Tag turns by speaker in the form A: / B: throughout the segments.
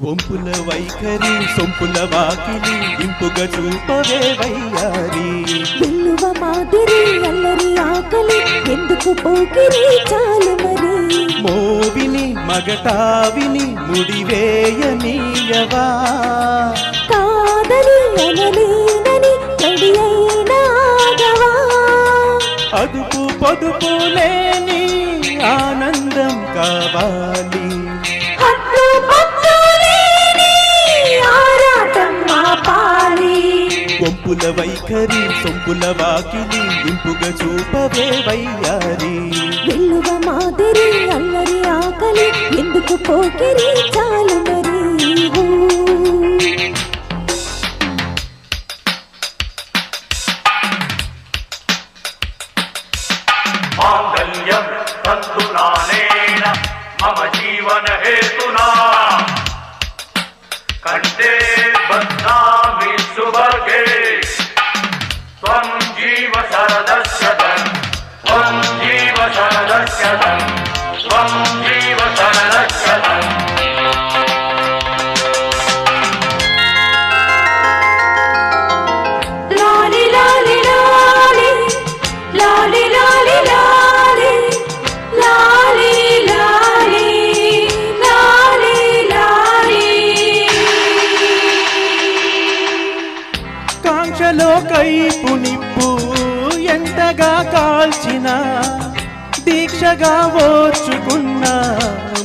A: వంపుల వైఖరి సొంపుల వాకిలి ఇంపుగా చూపవే వయ్యారి
B: వెల్లువ మాదిరి అల్లరి ఆకలి ఎందుకు పోకిరి చాలు మరి
A: మోవిని మగటావిని ముడివేయనీయవా
B: కాదని అనలేనని రెడీ అయినాగవా
A: అదుపు పొదుపు లేని ఆనందం కావాలి వంపుల వైఖరి సొంపుల వాకిలి ఇంపుగా చూపవే వయ్యారి
B: వెల్లువ మాదిరి అల్లరి ఆకలి ఎందుకు పోకిరి చాలు మరి
C: మాంగళ్యం తంతునానేన మమ జీవన హేతునా కంటే బధ్నామి సుభగే త్వం జీవ శరదస్యతం త్వం జీవ శరదస్యతం త్వం జీవ శరదస్యతం
B: లాలి లాలి లాలి లాలి లాలి లాలి లాలి లాలి లాలి లాలి
A: కాంక్షలో కైపు నిప్పు ఎంతగా కాల్చిన దీక్షగా ఓర్చుకున్న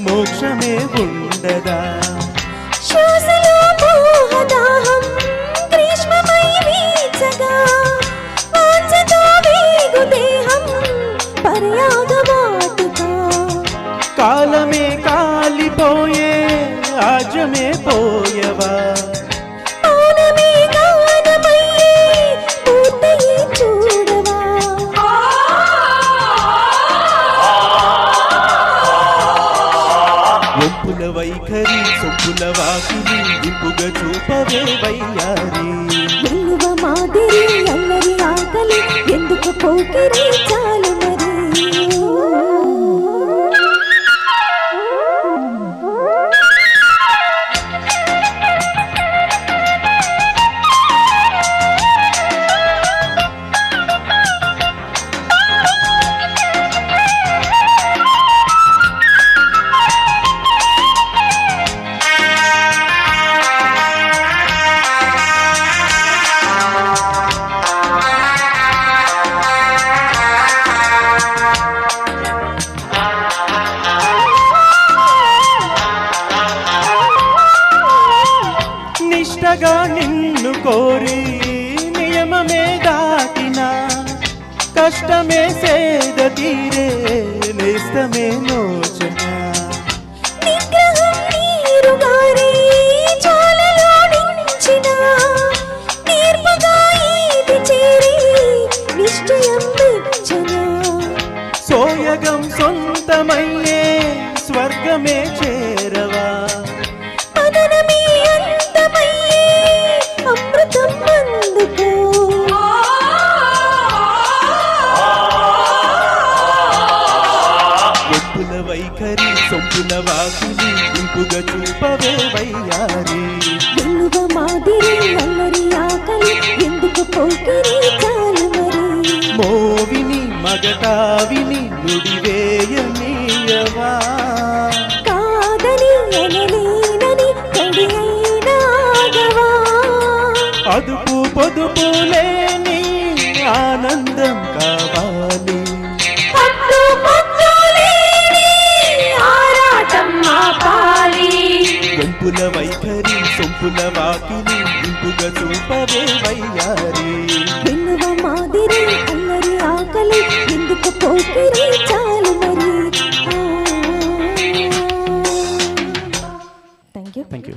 A: మోక్షమే ఉండదా
B: శ్వాసలో మోహదాహం గ్రీష్మమై వీచగా వాంఛతో వేగు దేహం పర్యాగవాటుగా
A: కాలమే కాలిపోయే ఆజమే పోయవా
B: మౌనమే గానమయ్యే పూర్తయి చూడవా
A: వంపుల వైఖరి సొంపుల వాకిలి ఇంపుగా చూపవే వయ్యారి
B: వెల్లువ మాదిరి అల్లరి ఆకలి ఎందుకు పోకిరి చాలు మరి
A: నిష్టగా నిన్ను కోరి నియమమే దాటిన కష్టమే సేద తీరే నేస్తమే నోచన
B: నిగ్రహం నీరుగారి చాలలో నించిన నేర్పగా ఇది చేరి నిశ్చయం మెచ్చన
A: సోయగం సొంతమయ్యే స్వర్గమే చేరవా
B: పదనమే అందమయ్యే అమృతం అందుకో
A: వంపుల వైఖరి సొంపుల వాకిలి ఇంపుగా చూపవే వయ్యారి
B: వెల్లువ మాదిరి అల్లరి ఆకలి ఎందుకు పోకిరి చాలు మరి
A: మోవిని మగటావిని నుడివేయనీయవా
B: కాదని అనలేనని రెడీ అయినాగవా
A: అదుపు పొదుపు లేని ఆనందం కావాలి
B: పట్టు పట్టు లేని ఆరాటం ఆపాలి
A: వంపుల వైఖరి సొంపుల వాకిలి ఇంపుగా చూపవే వయ్యారి
B: వెల్లువ మాదిరి అల్లరి ఆకలి ఎందుకు పోకిరి చాలు మరి థ్యాంక్ యూ
A: థ్యాంక్ యూ